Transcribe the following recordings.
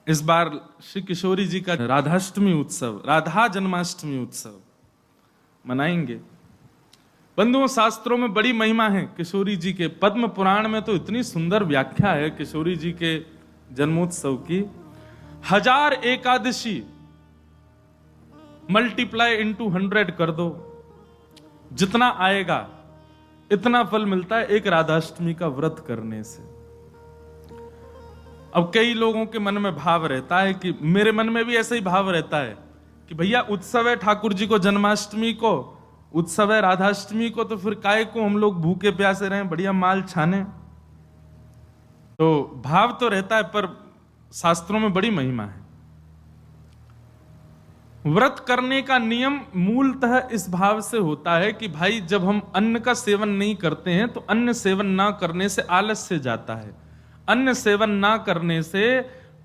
इस बार श्री किशोरी जी का राधाष्टमी उत्सव, राधा जन्माष्टमी उत्सव मनाएंगे। बंधुओं, शास्त्रों में बड़ी महिमा है किशोरी जी के। पद्म पुराण में तो इतनी सुंदर व्याख्या है किशोरी जी के जन्मोत्सव की। 1000 एकादशी मल्टीप्लाई इनटू 100 कर दो, जितना आएगा इतना फल मिलता है एक राधाष्टमी का व्रत करने से। अब कई लोगों के मन में भाव रहता है कि मेरे मन में भी ऐसा ही भाव रहता है कि भैया उत्सव है ठाकुर जी को, जन्माष्टमी को उत्सव है, राधाष्टमी को, तो फिर काय को हम लोग भूखे प्यासे रहें, बढ़िया माल छाने। तो भाव तो रहता है, पर शास्त्रों में बड़ी महिमा है। व्रत करने का नियम मूलतः इस भाव से होता है कि भाई जब हम अन्न का सेवन नहीं करते हैं तो अन्न सेवन ना करने से आलस्य जाता है। अन्न सेवन ना करने से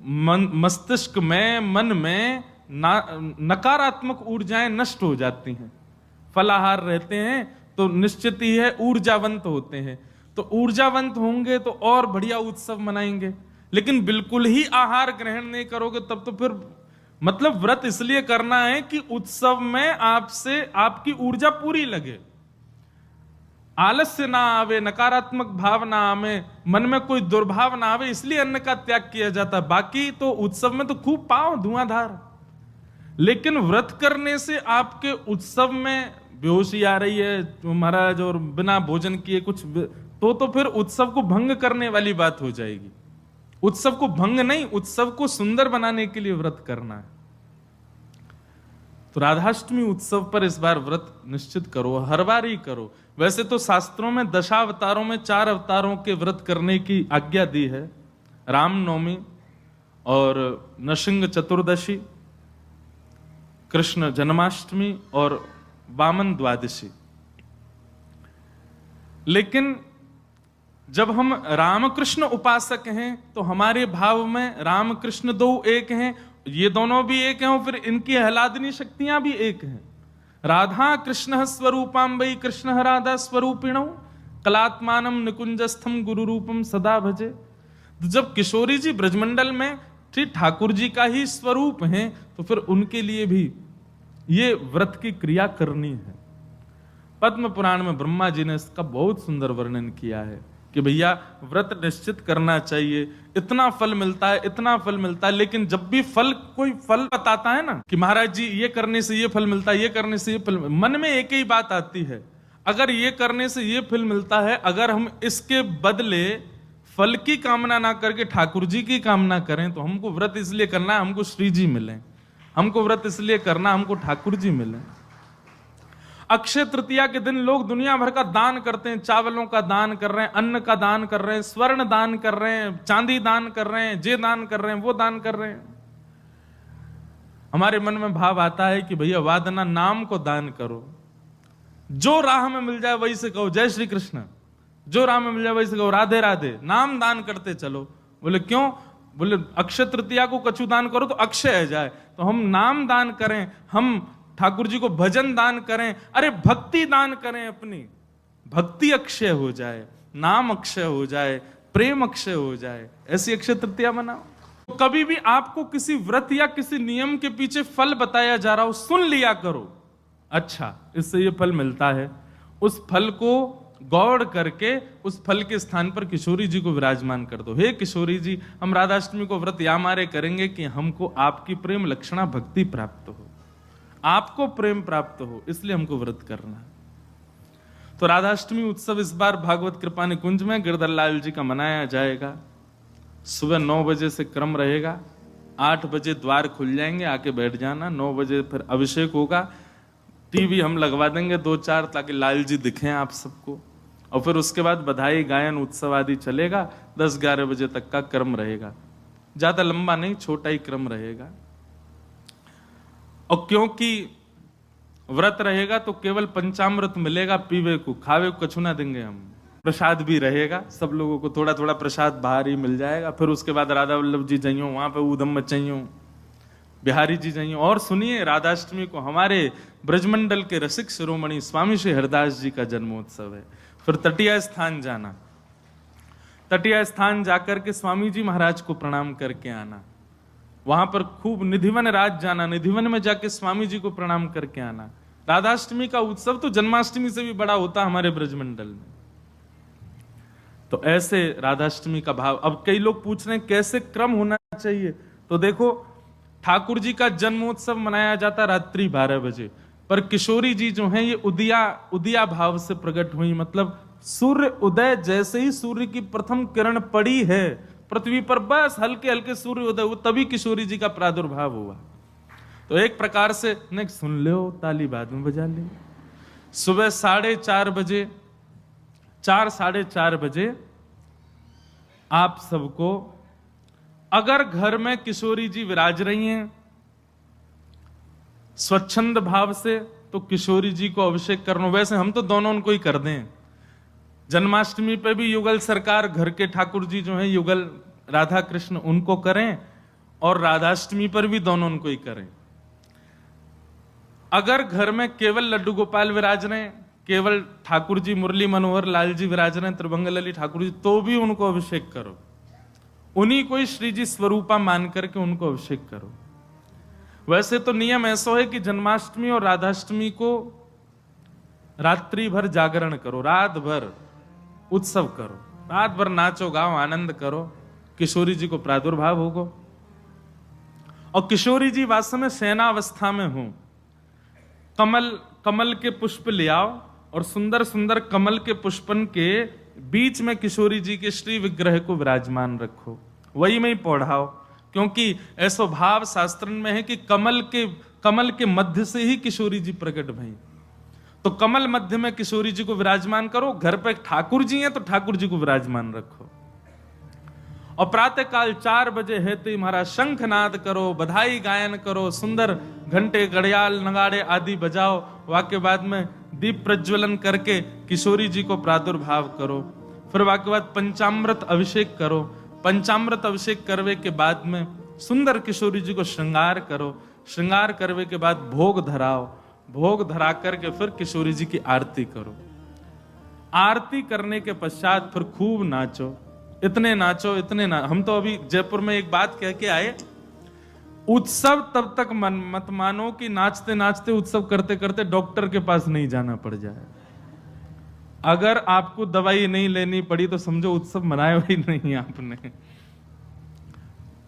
मस्तिष्क में, मन में नकारात्मक ऊर्जाएं नष्ट हो जाती हैं। फलाहार रहते हैं तो निश्चित ही है ऊर्जावंत होते हैं, तो ऊर्जावंत होंगे तो और बढ़िया उत्सव मनाएंगे। लेकिन बिल्कुल ही आहार ग्रहण नहीं करोगे तब तो फिर मतलब व्रत इसलिए करना है कि उत्सव में आपसे आपकी ऊर्जा पूरी लगे, आलस्य ना आवे, नकारात्मक भाव ना आवे, मन में कोई दुर्भाव ना आवे, इसलिए अन्न का त्याग किया जाता। बाकी तो उत्सव में तो खूब पाओ धुआंधार, लेकिन व्रत करने से आपके उत्सव में बेहोशी आ रही है महाराज और बिना भोजन किए कुछ तो फिर उत्सव को भंग करने वाली बात हो जाएगी। उत्सव को भंग नहीं, उत्सव को सुंदर बनाने के लिए व्रत करना है। तो राधाष्टमी उत्सव पर इस बार व्रत निश्चित करो, हर बार ही करो। वैसे तो शास्त्रों में दशावतारों में 4 अवतारों के व्रत करने की आज्ञा दी है, रामनवमी और नृसिंह चतुर्दशी, कृष्ण जन्माष्टमी और वामन द्वादशी। लेकिन जब हम रामकृष्ण उपासक हैं तो हमारे भाव में रामकृष्ण दो एक हैं, ये दोनों भी एक हैं और फिर इनकी आह्लादनी शक्तियां भी एक हैं। राधा कृष्ण स्वरूपाम्बई कृष्ण राधा स्वरूपिणौ कलात्मानम निकुंजस्थम गुरु रूपम सदा भजे। तो जब किशोरी जी ब्रजमंडल में ठीक ठाकुर जी का ही स्वरूप हैं तो फिर उनके लिए भी ये व्रत की क्रिया करनी है। पद्म पुराण में ब्रह्मा जी ने इसका बहुत सुंदर वर्णन किया है कि भैया व्रत निश्चित करना चाहिए, इतना फल मिलता है, इतना फल मिलता है। लेकिन जब भी कोई फल बताता है ना कि महाराज जी ये करने से ये फल मिलता है, ये करने से ये फल, मन में एक ही बात आती है, अगर ये करने से ये फल मिलता है, अगर हम इसके बदले फल की कामना ना करके ठाकुर जी की कामना करें तो हमको व्रत इसलिए करना है हमको श्री जी मिले, हमको व्रत इसलिए करना हमको ठाकुर जी मिले। अक्षय तृतीया के दिन लोग दुनिया भर का दान करते हैं, चावलों का दान कर रहे हैं, अन्न का दान कर रहे हैं, स्वर्ण दान कर रहे हैं, चांदी दान कर रहे हैं, जे दान कर रहे हैं, वो दान कर रहे हैं। हमारे मन में भाव आता है कि भैया वादना नाम को दान करो, जो राह में मिल जाए वही से कहो जय श्री कृष्ण, जो राह में मिल जाए वही से कहो राधे राधे, नाम दान करते चलो। बोले क्यों? बोले अक्षय तृतीया को कछु दान करो तो अक्षय जाए, तो हम नाम दान करें, हम ठाकुर जी को भजन दान करें, अरे भक्ति दान करें, अपनी भक्ति अक्षय हो जाए, नाम अक्षय हो जाए, प्रेम अक्षय हो जाए, ऐसी अक्षय तृतीया मनाओ। तो कभी भी आपको किसी व्रत या किसी नियम के पीछे फल बताया जा रहा हो, सुन लिया करो, अच्छा इससे ये फल मिलता है, उस फल को गौड़ करके उस फल के स्थान पर किशोरी जी को विराजमान कर दो। हे किशोरी जी, हम राधाष्टमी को व्रत या मारे करेंगे कि हमको आपकी प्रेम लक्षणा भक्ति प्राप्त हो, आपको प्रेम प्राप्त हो, इसलिए हमको व्रत करना है। तो राधाष्टमी उत्सव इस बार भागवत कृपा निकुंज में गिरधर लाल जी का मनाया जाएगा। सुबह 9 बजे से क्रम रहेगा, 8 बजे द्वार खुल जाएंगे, आके बैठ जाना। 9 बजे फिर अभिषेक होगा, टीवी हम लगवा देंगे 2-4 ताकि लाल जी दिखें आप सबको, और फिर उसके बाद बधाई गायन उत्सव आदि चलेगा। 10-11 बजे तक का क्रम रहेगा, ज्यादा लंबा नहीं, छोटा ही क्रम रहेगा। और क्योंकि व्रत रहेगा तो केवल पंचामृत मिलेगा पीवे को, खावे को कछु ना देंगे हम। प्रसाद भी रहेगा, सब लोगों को थोड़ा थोड़ा प्रसाद बाहर ही मिल जाएगा। फिर उसके बाद राधा वल्लभ जी जाइयो, वहां पे ऊधम मचाइयो, बिहारी जी जाइयो। और सुनिए, राधाष्टमी को हमारे ब्रजमंडल के रसिक शिरोमणि स्वामी श्री हरदास जी का जन्मोत्सव है। फिर तटीय स्थान जाना, तटीय स्थान जाकर के स्वामी जी महाराज को प्रणाम करके आना। वहां पर खूब निधिवन रात जाना, निधिवन में जाके स्वामी जी को प्रणाम करके आना। राधाष्टमी का उत्सव तो जन्माष्टमी से भी बड़ा होता हमारे ब्रजमंडल में। तो ऐसे राधाष्टमी का भाव। अब कई लोग पूछ रहे हैं कैसे क्रम होना चाहिए, तो देखो ठाकुर जी का जन्मोत्सव मनाया जाता रात्रि 12 बजे, पर किशोरी जी जो हैं ये उदिया भाव से प्रकट हुई। मतलब सूर्य उदय, जैसे ही सूर्य की प्रथम किरण पड़ी है पृथ्वी पर, बस हल्के हल्के सूर्य उदय हुआ, तभी किशोरी जी का प्रादुर्भाव हुआ। तो एक प्रकार से सुन लो, ताली बाद में बजा ले। सुबह 4:30 बजे, 4-4:30 बजे आप सबको, अगर घर में किशोरी जी विराज रही हैं स्वच्छंद भाव से, तो किशोरी जी को अभिषेक करना। वैसे हम तो दोनों उनको ही कर दें। जन्माष्टमी पे भी युगल सरकार, घर के ठाकुर जी जो हैं युगल राधा कृष्ण, उनको करें, और राधाष्टमी पर भी दोनों उनको ही करें। अगर घर में केवल लड्डू गोपाल विराज रहे हैं, केवल ठाकुर जी मुरली मनोहर लाल जी विराज रहे हैं, त्रिभंगलली ठाकुर जी, तो भी उनको अभिषेक करो। उन्हीं को ही श्री जी स्वरूपा मान करके उनको अभिषेक करो। वैसे तो नियम ऐसा है कि जन्माष्टमी और राधाष्टमी को रात्रि भर जागरण करो, रात भर उत्सव करो, रात भर नाचो गाओ, आनंद करो, किशोरी जी को प्रादुर्भाव होगा। और किशोरी जी वास्तव में शयनावस्था में हो, कमल के पुष्प ले आओ और सुंदर सुंदर कमल के पुष्पन के बीच में किशोरी जी के श्री विग्रह को विराजमान रखो, वही में ही पौढ़ाओ। क्योंकि ऐसा भाव शास्त्र में है कि कमल के मध्य से ही किशोरी जी प्रकट भई। तो कमल मध्य में किशोरी जी को विराजमान करो। घर पे ठाकुर जी हैं तो ठाकुर जी को विराजमान रखो। और प्रातः काल 4 बजे है तो महाराज शंखनाद करो, बधाई गायन करो, सुंदर घंटे घड़ियाल नगाड़े आदि बजाओ। वाक्य बाद में दीप प्रज्वलन करके किशोरी जी को प्रादुर्भाव करो। फिर वाक्य बाद पंचामृत अभिषेक करो। पंचामृत अभिषेक करवे के बाद में सुंदर किशोरी जी को श्रृंगार करो। श्रृंगार करवे के बाद भोग धराओ। भोग धरा करके फिर किशोरी जी की आरती करो। आरती करने के पश्चात फिर खूब नाचो, इतने नाचो हम तो अभी जयपुर में एक बात कह के आए, उत्सव तब तक मत मानो कि नाचते नाचते उत्सव करते करते डॉक्टर के पास नहीं जाना पड़ जाए। अगर आपको दवाई नहीं लेनी पड़ी तो समझो उत्सव मनाया ही नहीं आपने।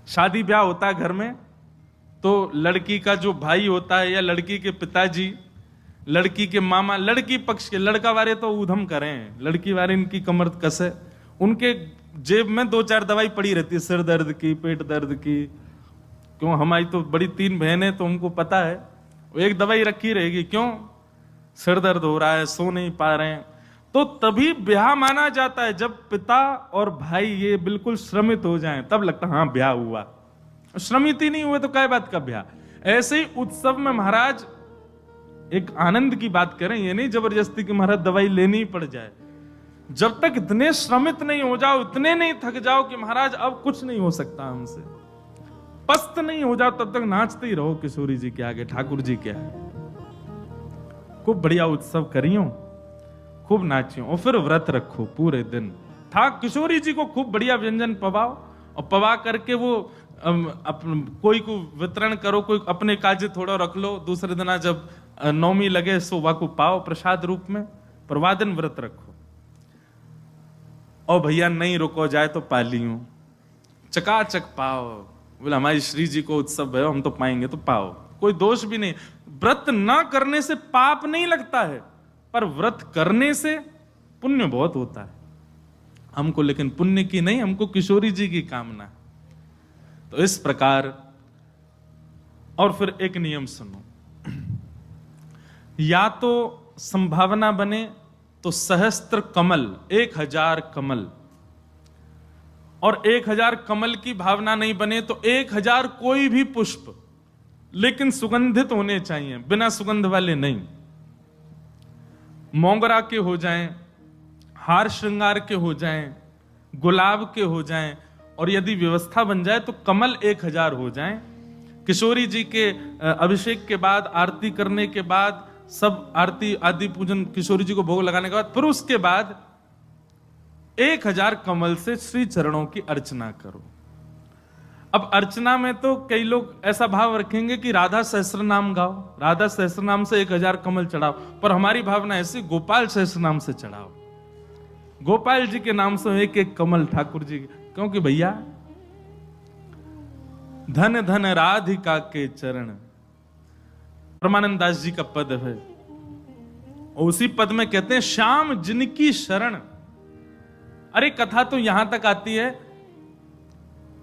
शादी ब्याह होता है घर में, तो लड़की का जो भाई होता है या लड़की के पिताजी, लड़की के मामा, लड़की पक्ष के, लड़का वाले तो ऊधम करें, लड़की वाले इनकी कमर कसे, उनके जेब में 2-4 दवाई पड़ी रहती है, सिर दर्द की, पेट दर्द की। क्यों, हमारी तो बड़ी 3 बहनें, तो उनको पता है, एक दवाई रखी रहेगी। क्यों, सिर दर्द हो रहा है, सो नहीं पा रहे हैं। तो तभी ब्याह माना जाता है जब पिता और भाई ये बिल्कुल श्रमित हो जाएं, तब लगता है हाँ ब्याह हुआ। श्रमित ही नहीं हुए तो क्या बात का ब्याह। ऐसे ही उत्सव में महाराज एक आनंद की बात करें, ये नहीं जबरदस्ती कि महाराज दवाई लेनी ही पड़ जाए। जब तक इतने श्रमित नहीं हो जाओ, इतने नहीं थक जाओ कि महाराज अब कुछ नहीं हो सकता हमसे, पस्त नहीं हो जाओ, तब तक नाचते ही रहो किशोरी जी के आगे, ठाकुर जी के आगे। खूब बढ़िया उत्सव करियो, खूब नाचियो, और फिर व्रत रखो पूरे दिन। किशोरी जी को खूब बढ़िया व्यंजन पवाओ, और पवा करके वो कोई को वितरण करो, कोई अपने काजे थोड़ा रख लो, दूसरे दिन जब नौमी लगे सोवा को पाओ प्रसाद रूप में, पर वह दिन व्रत रखो। और भैया नहीं रुको जाए तो पालियो, चकाचक पाओ। बोले हमारी श्री जी को उत्सव है, हम तो पाएंगे तो पाओ, कोई दोष भी नहीं। व्रत ना करने से पाप नहीं लगता है, पर व्रत करने से पुण्य बहुत होता है हमको, लेकिन पुण्य की नहीं, हमको किशोरी जी की कामना। तो इस प्रकार। और फिर एक नियम सुनो, या तो संभावना बने तो सहस्त्र कमल, 1000 कमल, और 1000 कमल की भावना नहीं बने तो 1000 कोई भी पुष्प, लेकिन सुगंधित होने चाहिए, बिना सुगंध वाले नहीं। मोगरा के हो जाएं, हार श्रृंगार के हो जाएं, गुलाब के हो जाएं, और यदि व्यवस्था बन जाए तो कमल 1000 हो जाएं। किशोरी जी के अभिषेक के बाद, आरती करने के बाद, सब आरती आदि पूजन किशोरी जी को भोग लगाने के बाद, फिर उसके बाद 1000 कमल से श्री चरणों की अर्चना करो। अब अर्चना में तो कई लोग ऐसा भाव रखेंगे कि राधा सहस्त्र नाम गाओ, राधा सहस्त्र नाम से 1000 कमल चढ़ाओ, पर हमारी भावना ऐसी गोपाल सहस्त्र नाम से चढ़ाओ। गोपाल जी के नाम से एक एक कमल ठाकुर जी, क्योंकि भैया धन धन राधिका के चरण, परमानंद दास जी का पद है, और उसी पद में कहते हैं श्याम जिनकी शरण। अरे कथा तो यहां तक आती है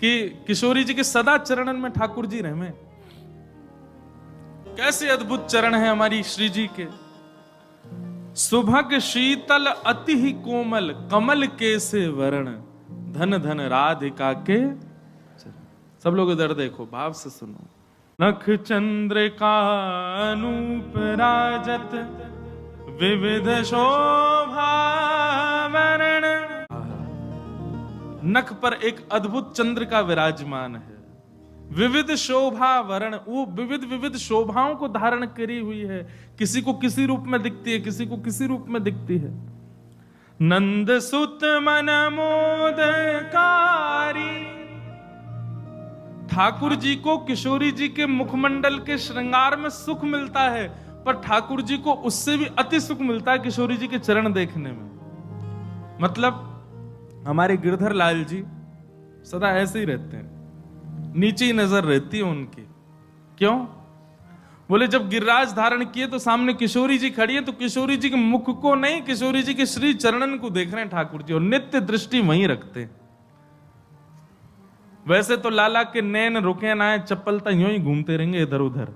कि किशोरी जी के सदा चरणन में ठाकुर जी रहे। कैसे अद्भुत चरण है हमारी श्री जी के। सुभग शीतल अति ही कोमल कमल के से वरण, धन धन राधिका के चरण। सब लोग इधर देखो, भाव से सुनो। नख चंद्रिका अनूप राजत विविध शोभा वरण। नख पर एक अद्भुत चंद्र का विराजमान है, विविध शोभा वरण, वो विविध विविध शोभाओं को धारण करी हुई है। किसी को किसी रूप में दिखती है, किसी को किसी रूप में दिखती है। नंद सुत मन मोदकारी। ठाकुर जी को किशोरी जी के मुखमंडल के श्रृंगार में सुख मिलता है, पर ठाकुर जी को उससे भी अति सुख मिलता है किशोरी जी के चरण देखने में। मतलब हमारे गिरधर लाल जी सदा ऐसे ही रहते हैं, नीचे ही नजर रहती है उनकी। क्यों? बोले जब गिरिराज धारण किए तो सामने किशोरी जी खड़ी है, तो किशोरी जी के मुख को नहीं, किशोरी जी के श्री चरणन को देख रहे हैं ठाकुर जी, और नित्य दृष्टि वहीं रखते हैं। वैसे तो लाला के नैन रुके ना है, चप्पलता यूं ही घूमते रहेंगे इधर उधर,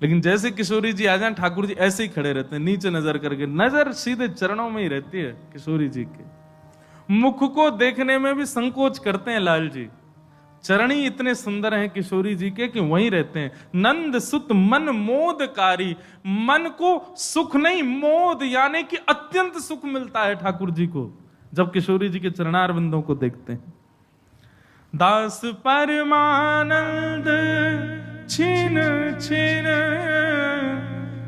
लेकिन जैसे किशोरी जी आ जाए ठाकुर जी ऐसे ही खड़े रहते हैं, नीचे नजर करके, नजर सीधे चरणों में ही रहती है किशोरी जी के। मुख को देखने में भी संकोच करते हैं लाल जी, चरण ही इतने सुंदर हैं किशोरी जी के कि वहीं रहते हैं। नंद सुत मन मोदकारी, मन को सुख नहीं मोद यानी कि अत्यंत सुख मिलता है ठाकुर जी को जब किशोरी जी के चरणार बिंदों को देखते हैं। दास परमानंद छिन छिन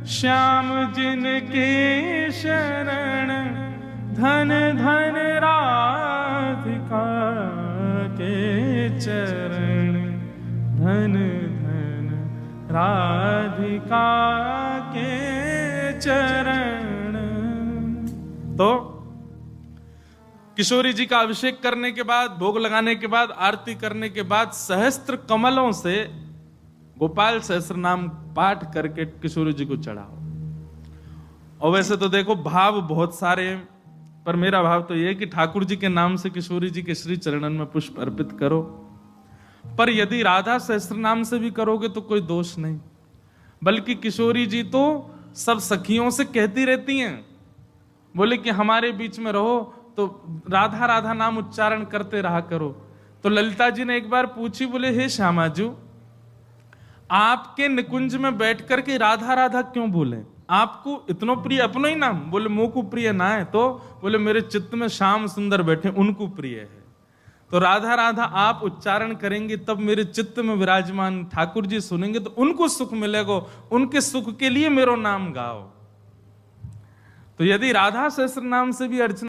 श्याम जिनके शरण, धन धन राधिका के चरण, धन धन राधिका के चरण। तो किशोरी जी का अभिषेक करने के बाद, भोग लगाने के बाद, आरती करने के बाद सहस्त्र कमलों से गोपाल सहस्त्र नाम पाठ करके किशोरी जी को चढ़ाओ। और वैसे तो देखो भाव बहुत सारे हैं, पर मेरा भाव तो यह है कि ठाकुर जी के नाम से किशोरी जी के श्री चरणन में पुष्प अर्पित करो। पर यदि राधा सहस्त्र नाम से भी करोगे तो कोई दोष नहीं, बल्कि किशोरी जी तो सब सखियों से कहती रहती हैं, बोले कि हमारे बीच में रहो तो राधा राधा नाम उच्चारण करते रहा करो। तो ललिता जी ने एक बार पूछी, बोले हे श्यामाजू, आपके निकुंज में बैठ करके राधा राधा क्यों बोले? आपको इतनो प्रिय अपनो ही नाम? बोले मोह को प्रिय ना है। तो बोले मेरे चित्त में श्याम सुंदर बैठे, उनको प्रिय है। तो राधा राधा आप उच्चारण करेंगे तब मेरे चित्त में विराजमान ठाकुर जी सुनेंगे तो उनको सुख मिलेगा, उनके सुख के लिए मेरो नाम गाओ। तो यदि राधा सहस्त्र नाम से भी अर्चना